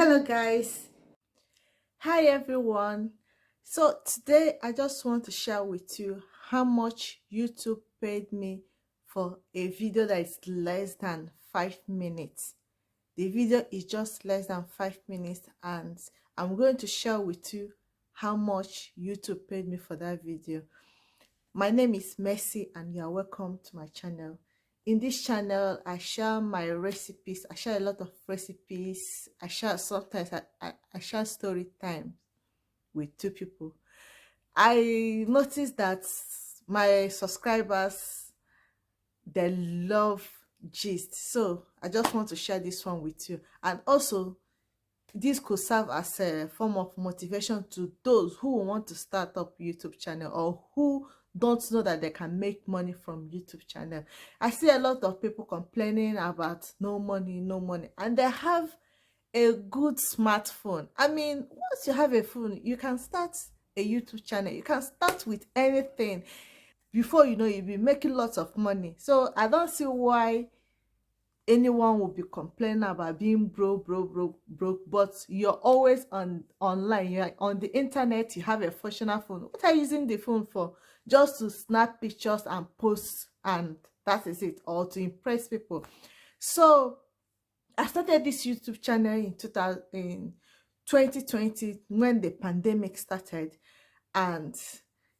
Hello guys. Hi everyone. So today I just want to share with you how much YouTube paid me for a video that is less than 5 minutes. The video is just less than 5 minutes, and I'm going to share with you how much YouTube paid me for that video. My name is Mercy and you are welcome to my channel. In this channel, I share my recipes. I share a lot of recipes. I share sometimes I share story time with two people. I noticed that my subscribers, they love gist. So I just want to share this one with you. And also, this could serve as a form of motivation to those who want to start up YouTube channel or who don't know that they can make money from YouTube channel. I see a lot of people complaining about no money, no money, and they have a good smartphone. I mean, once you have a phone, you can start a YouTube channel. You can start with anything. Before you know, you'll be making lots of money. So I don't see why anyone will be complaining about being broke, but you're always online, you're on the internet, you have a functional phone. What are you using the phone for? Just to snap pictures and post, and that is it, or to impress people. So I started this YouTube channel in 2020 when the pandemic started, and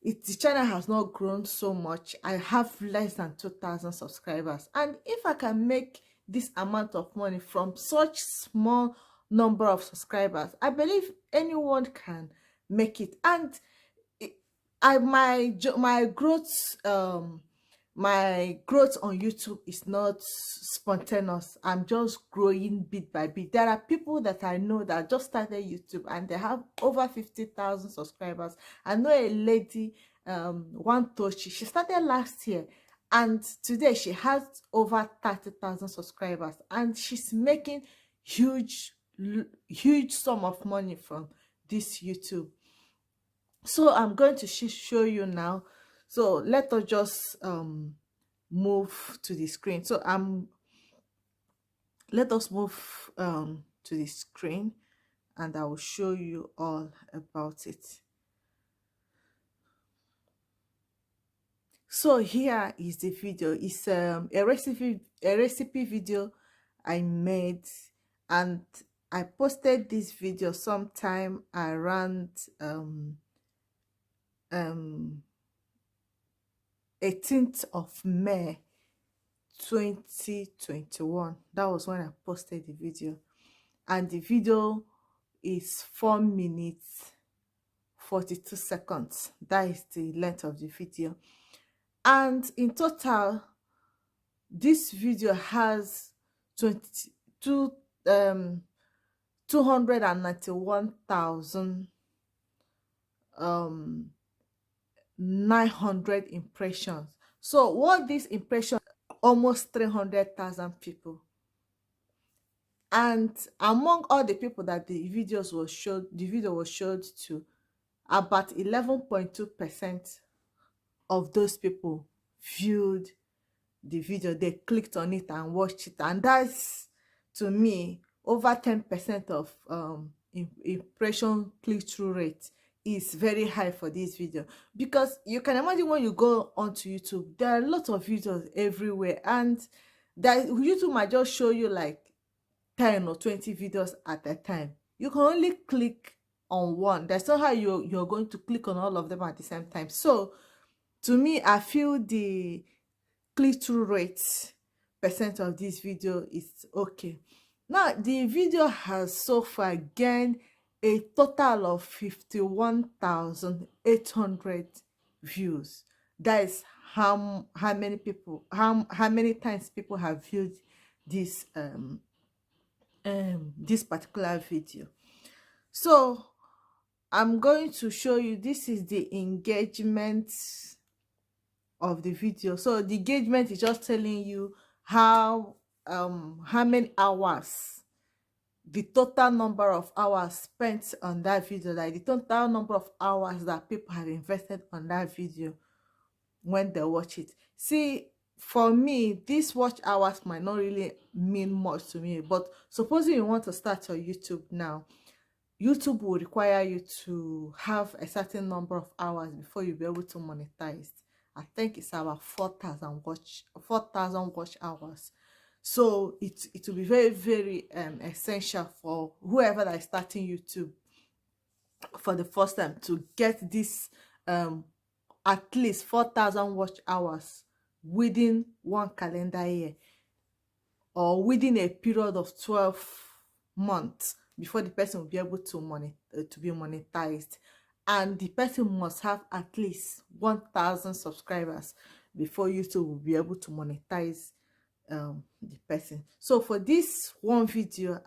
the channel has not grown so much. I have less than 2,000 subscribers, and if I can make this amount of money from such small number of subscribers, I believe anyone can make it. And it, I my growth my growth on YouTube is not spontaneous. I'm just growing bit by bit. There are people that I know that just started YouTube and they have over 50,000 subscribers. I know a lady, one Tochi, she started last year, and today she has over 30,000 subscribers, and she's making huge sum of money from this YouTube. So I'm going to show you now. So let us just move to the screen. So let us move to the screen, and I will show you all about it. So here is the video. It's a recipe video I made, and I posted this video sometime around 18th of May 2021. That was when I posted the video, and the video is 4 minutes 42 seconds. That is the length of the video, and in total this video has 22 291,000 900 impressions. So what this impression, almost 300,000 people. And among all the people that the video was showed to, about 11.2% of those people viewed the video. They clicked on it and watched it, and that's, to me, over 10% of impression click-through rate is very high for this video. Because you can imagine, when you go onto YouTube, there are a lot of videos everywhere, and that YouTube might just show you like 10 or 20 videos at a time. You can only click on one. That's not how you're going to click on all of them at the same time. So to me, I feel the click-through rate percent of this video is okay. Now the video has so far gained a total of 51,800 views. That is how many people, how many times people have viewed this this particular video. So I'm going to show you, this is the engagement of the video. So the engagement is just telling you how many hours, the total number of hours spent on that video, like the total number of hours that people have invested on that video when they watch it. See, for me, these watch hours might not really mean much to me, but supposing you want to start your YouTube now, YouTube will require you to have a certain number of hours before you'll be able to monetize. I think it's about 4,000 watch hours. So it will be very, very essential for whoever that is starting YouTube for the first time to get this um at least 4,000 watch hours within one calendar year, or within a period of 12 months, before the person will be able to to be monetized. And the person must have at least 1,000 subscribers before YouTube will be able to monetize the person. So for this one video,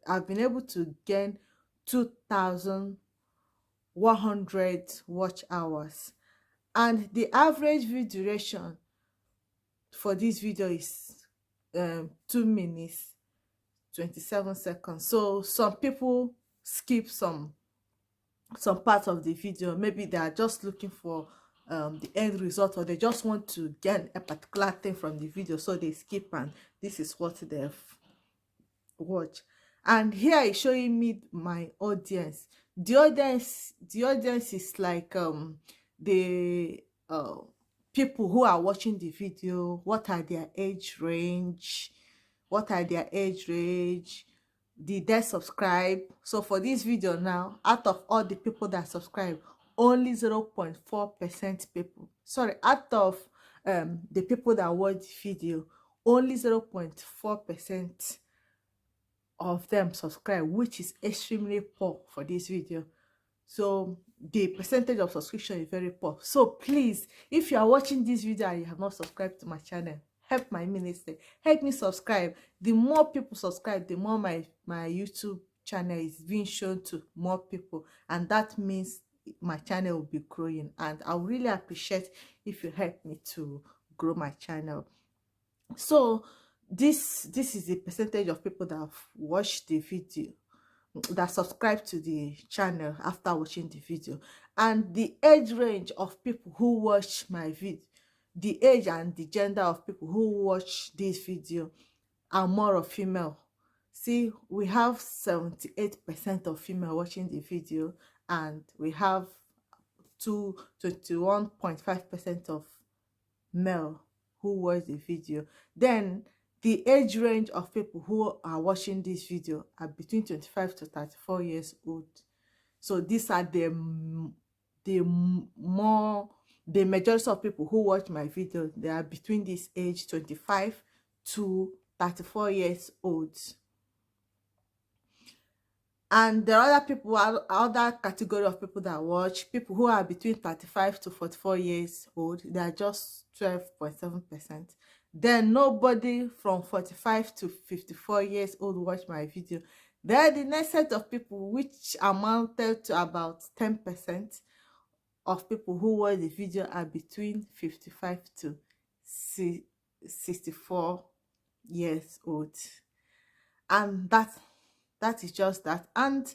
I've been able to gain 2,100 watch hours, and the average view duration for this video is 2 minutes 27 seconds. So some people skip some parts of the video. Maybe they are just looking for the end result, or they just want to get a particular thing from the video, so they skip, and this is what they've watched. And here is showing me my audience. The audience is like the people who are watching the video. What are their age range? Did they subscribe? So for this video now, out of all the people that subscribe, only 0.4% people, sorry, out of the people that watch the video, only 0.4% of them subscribe, which is extremely poor for this video. So the percentage of subscription is very poor. So please, if you are watching this video and you have not subscribed to my channel, help my ministry, help me subscribe. The more people subscribe, the more my YouTube channel is being shown to more people, and that means my channel will be growing. And I would really appreciate if you help me to grow my channel. So this is the percentage of people that have watched the video, that subscribe to the channel after watching the video. And the age range of people who watch my video, the age and the gender of people who watch this video are more of female. See, we have 78% of female watching the video, and we have 21.5% of male who watch the video. Then the age range of people who are watching this video are between 25 to 34 years old. So these are the majority of people who watch my video. They are between this age, 25 to 34 years old. And there are other people, other category of people that watch, people who are between 35 to 44 years old. They are just 12.7%. Then nobody from 45 to 54 years old watch my video. Then the next set of people, which amounted to about 10% of people who watch the video, are between 55 to 64 years old. And that is just that. And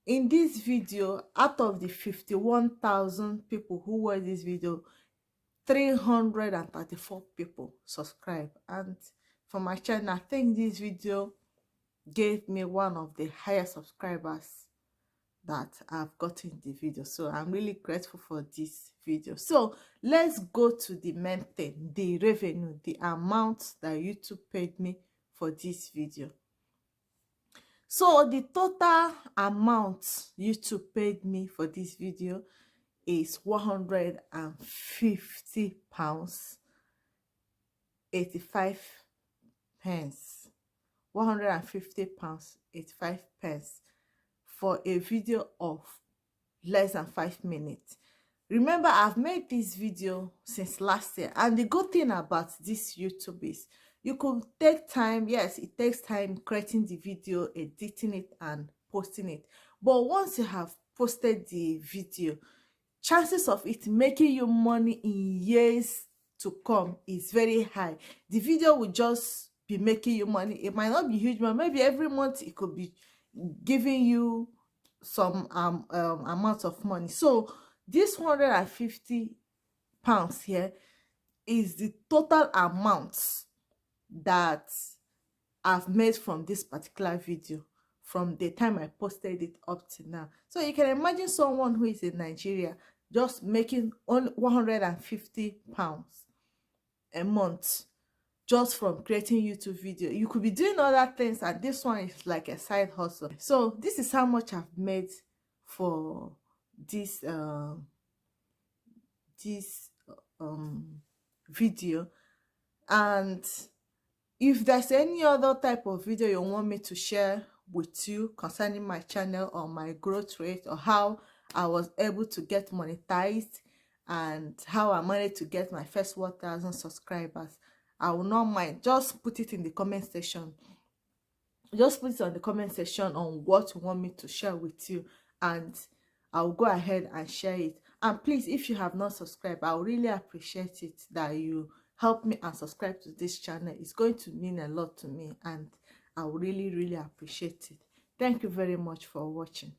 in this video, out of the 51,000 people who watch this video, 334 people subscribe. And for my channel, I think this video gave me one of the highest subscribers that I've gotten in the video. So I'm really grateful for this video. So let's go to the main thing, the revenue, the amount that YouTube paid me for this video. So the total amount YouTube paid me for this video is £150 85 pence. £150 85 pence for a video of less than 5 minutes. Remember, I've made this video since last year, and the good thing about this YouTube is you could take time. Yes, it takes time creating the video, editing it, and posting it. But once you have posted the video, chances of it making you money in years to come is very high. The video will just be making you money. It might not be huge, but maybe every month it could be giving you some amount of money. So this £150 here is the total amount that I've made from this particular video from the time I posted it up to now. So you can imagine someone who is in Nigeria just making only 150 pounds a month just from creating YouTube video. You could be doing other things, and this one is like a side hustle. So this is how much I've made for this this video. And if there's any other type of video you want me to share with you concerning my channel or my growth rate, or how I was able to get monetized and how I managed to get my first 1,000 subscribers, I will not mind. Just put it in the comment section. Just put it on the comment section on what you want me to share with you, and I'll go ahead and share it. And please, if you have not subscribed, I would really appreciate it that you help me and subscribe to this channel. It's going to mean a lot to me, and I would really appreciate it. Thank you very much for watching.